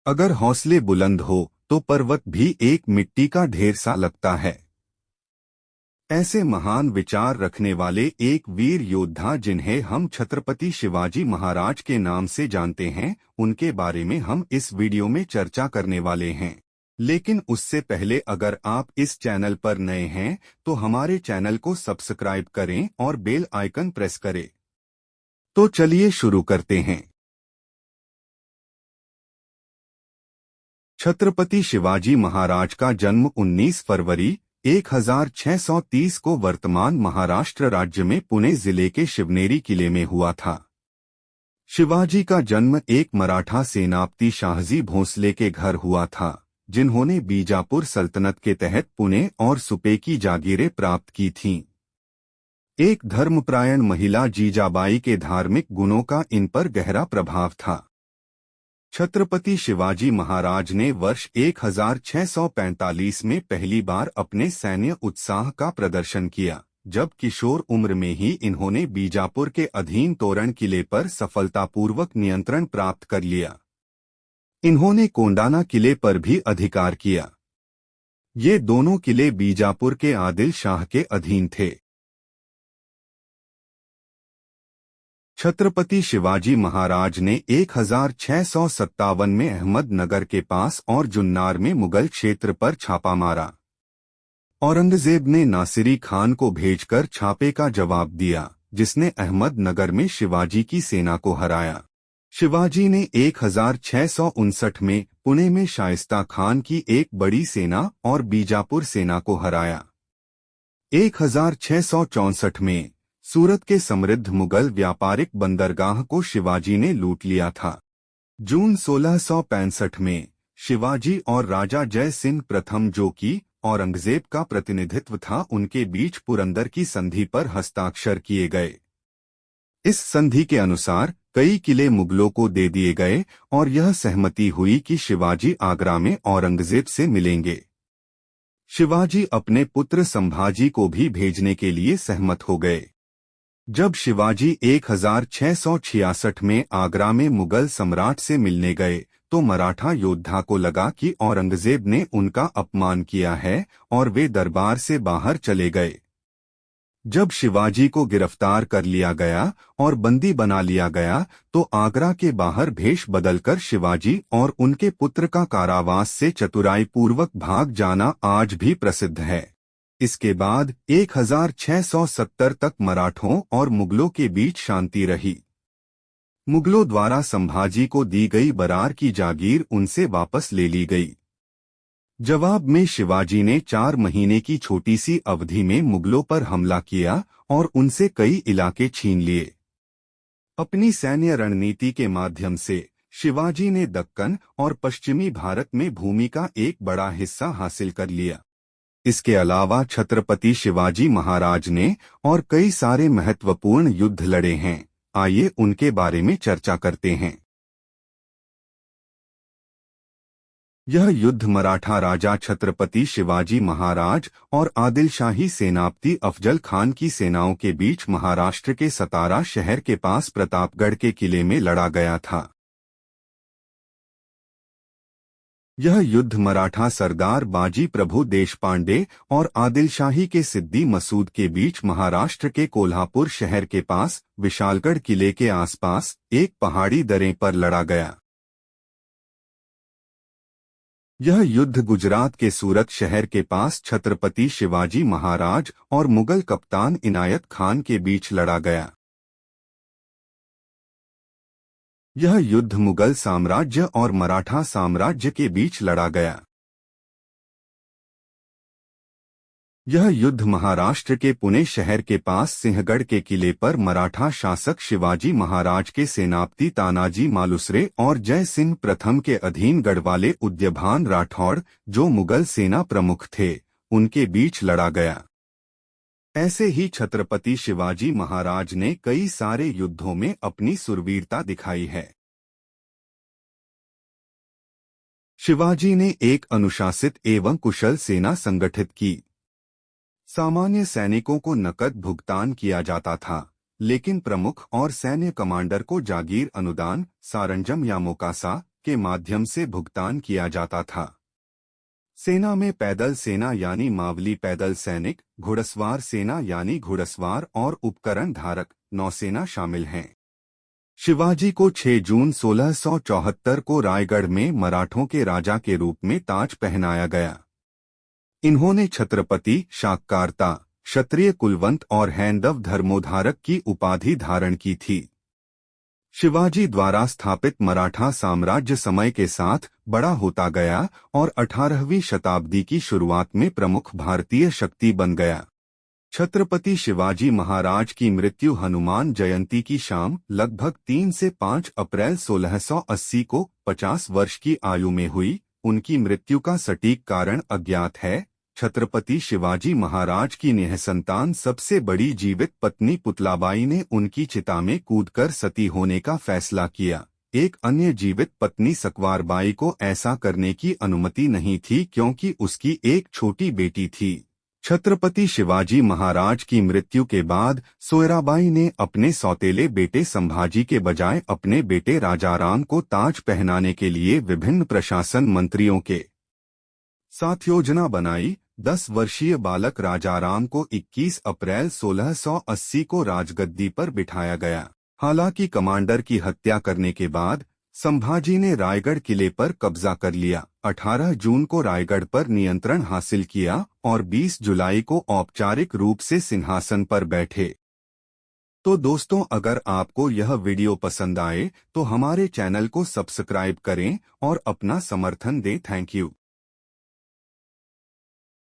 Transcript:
अगर हौसले बुलंद हो तो पर्वत भी एक मिट्टी का ढेर सा लगता है। ऐसे महान विचार रखने वाले एक वीर योद्धा जिन्हें हम छत्रपति शिवाजी महाराज के नाम से जानते हैं, उनके बारे में हम इस वीडियो में चर्चा करने वाले हैं। लेकिन उससे पहले अगर आप इस चैनल पर नए हैं तो हमारे चैनल को सब्सक्राइब करें और बेल आइकन प्रेस करें। तो चलिए शुरू करते हैं। छत्रपति शिवाजी महाराज का जन्म 19 फरवरी 1630 को वर्तमान महाराष्ट्र राज्य में पुणे जिले के शिवनेरी किले में हुआ था। शिवाजी का जन्म एक मराठा सेनापति शाहजी भोंसले के घर हुआ था, जिन्होंने बीजापुर सल्तनत के तहत पुणे और सुपे की जागीरें प्राप्त की थीं। एक धर्मपरायण महिला जीजाबाई के धार्मिक गुणों का इन पर गहरा प्रभाव था। छत्रपति शिवाजी महाराज ने वर्ष 1645 में पहली बार अपने सैन्य उत्साह का प्रदर्शन किया, जब किशोर उम्र में ही इन्होंने बीजापुर के अधीन तोरण किले पर सफलतापूर्वक नियंत्रण प्राप्त कर लिया। इन्होंने कोंडाना किले पर भी अधिकार किया। ये दोनों किले बीजापुर के आदिल शाह के अधीन थे। छत्रपति शिवाजी महाराज ने 1657 में अहमदनगर के पास और जुन्नार में मुगल क्षेत्र पर छापा मारा। औरंगजेब ने नासिरी खान को भेजकर छापे का जवाब दिया, जिसने अहमदनगर में शिवाजी की सेना को हराया। शिवाजी ने 1659 में पुणे में शाइस्ता खान की एक बड़ी सेना और बीजापुर सेना को हराया। 1664 में सूरत के समृद्ध मुगल व्यापारिक बंदरगाह को शिवाजी ने लूट लिया था। जून 1665 में शिवाजी और राजा जय सिंह प्रथम, जो कि औरंगजेब का प्रतिनिधित्व था, उनके बीच पुरंदर की संधि पर हस्ताक्षर किए गए। इस संधि के अनुसार कई किले मुगलों को दे दिए गए और यह सहमति हुई कि शिवाजी आगरा में औरंगजेब से मिलेंगे। शिवाजी अपने पुत्र संभाजी को भी भेजने के लिए सहमत हो गए। जब शिवाजी 1666 में आगरा में मुगल सम्राट से मिलने गए तो मराठा योद्धा को लगा कि औरंगजेब ने उनका अपमान किया है और वे दरबार से बाहर चले गए। जब शिवाजी को गिरफ्तार कर लिया गया और बंदी बना लिया गया तो आगरा के बाहर भेष बदलकर शिवाजी और उनके पुत्र का कारावास से चतुराई पूर्वक भाग जाना आज भी प्रसिद्ध है। इसके बाद 1670 तक मराठों और मुगलों के बीच शांति रही। मुगलों द्वारा संभाजी को दी गई बरार की जागीर उनसे वापस ले ली गई। जवाब में शिवाजी ने 4 महीने की छोटी सी अवधि में मुगलों पर हमला किया और उनसे कई इलाके छीन लिए। अपनी सैन्य रणनीति के माध्यम से शिवाजी ने दक्कन और पश्चिमी भारत में भूमि का एक बड़ा हिस्सा हासिल कर लिया। इसके अलावा छत्रपति शिवाजी महाराज ने और कई सारे महत्वपूर्ण युद्ध लड़े हैं। आइए उनके बारे में चर्चा करते हैं। यह युद्ध मराठा राजा छत्रपति शिवाजी महाराज और आदिलशाही सेनापति अफजल खान की सेनाओं के बीच महाराष्ट्र के सतारा शहर के पास प्रतापगढ़ के किले में लड़ा गया था। यह युद्ध मराठा सरदार बाजी प्रभु देशपांडे और आदिलशाही के सिद्दी मसूद के बीच महाराष्ट्र के कोल्हापुर शहर के पास विशालगढ़ किले के आसपास एक पहाड़ी दर्रे पर लड़ा गया। यह युद्ध गुजरात के सूरत शहर के पास छत्रपति शिवाजी महाराज और मुगल कप्तान इनायत खान के बीच लड़ा गया। यह युद्ध मुगल साम्राज्य और मराठा साम्राज्य के बीच लड़ा गया। यह युद्ध महाराष्ट्र के पुणे शहर के पास सिंहगढ़ के किले पर मराठा शासक शिवाजी महाराज के सेनापति तानाजी मालुसरे और जय सिंह प्रथम के अधीन गढ़वाले उद्यभान राठौड़, जो मुगल सेना प्रमुख थे, उनके बीच लड़ा गया। ऐसे ही छत्रपति शिवाजी महाराज ने कई सारे युद्धों में अपनी सुरवीरता दिखाई है। शिवाजी ने एक अनुशासित एवं कुशल सेना संगठित की। सामान्य सैनिकों को नकद भुगतान किया जाता था, लेकिन प्रमुख और सैन्य कमांडर को जागीर, अनुदान, सारंजम या मोकासा के माध्यम से भुगतान किया जाता था। सेना में पैदल सेना यानी मावली पैदल सैनिक, घुड़सवार सेना यानी घुड़सवार और उपकरण धारक नौसेना शामिल हैं। शिवाजी को 6 जून 1674 को रायगढ़ में मराठों के राजा के रूप में ताज पहनाया गया। इन्होंने छत्रपति, शाकार्ता, क्षत्रिय कुलवंत और हैंदव धर्मोद्धारक की उपाधि धारण की थी। शिवाजी द्वारा स्थापित मराठा साम्राज्य समय के साथ बड़ा होता गया और 18वीं शताब्दी की शुरुआत में प्रमुख भारतीय शक्ति बन गया। छत्रपति शिवाजी महाराज की मृत्यु हनुमान जयंती की शाम लगभग 3 से 5 अप्रैल 1680 को 50 वर्ष की आयु में हुई। उनकी मृत्यु का सटीक कारण अज्ञात है। छत्रपति शिवाजी महाराज की निःसंतान सबसे बड़ी जीवित पत्नी पुतलाबाई ने उनकी चिता में कूदकर सती होने का फैसला किया। एक अन्य जीवित पत्नी सकवारबाई को ऐसा करने की अनुमति नहीं थी क्योंकि उसकी एक छोटी बेटी थी। छत्रपति शिवाजी महाराज की मृत्यु के बाद सोयराबाई ने अपने सौतेले बेटे संभाजी के बजाय अपने बेटे राजाराम को ताज पहनाने के लिए विभिन्न प्रशासन मंत्रियों के साथ योजना बनाई। 10 वर्षीय बालक राजाराम को 21 अप्रैल 1680 को राजगद्दी पर बिठाया गया। हालांकि कमांडर की हत्या करने के बाद संभाजी ने रायगढ़ किले पर कब्जा कर लिया। 18 जून को रायगढ़ पर नियंत्रण हासिल किया और 20 जुलाई को औपचारिक रूप से सिंहासन पर बैठे। तो दोस्तों, अगर आपको यह वीडियो पसंद आए तो हमारे चैनल को सब्सक्राइब करें और अपना समर्थन दें। Thank you.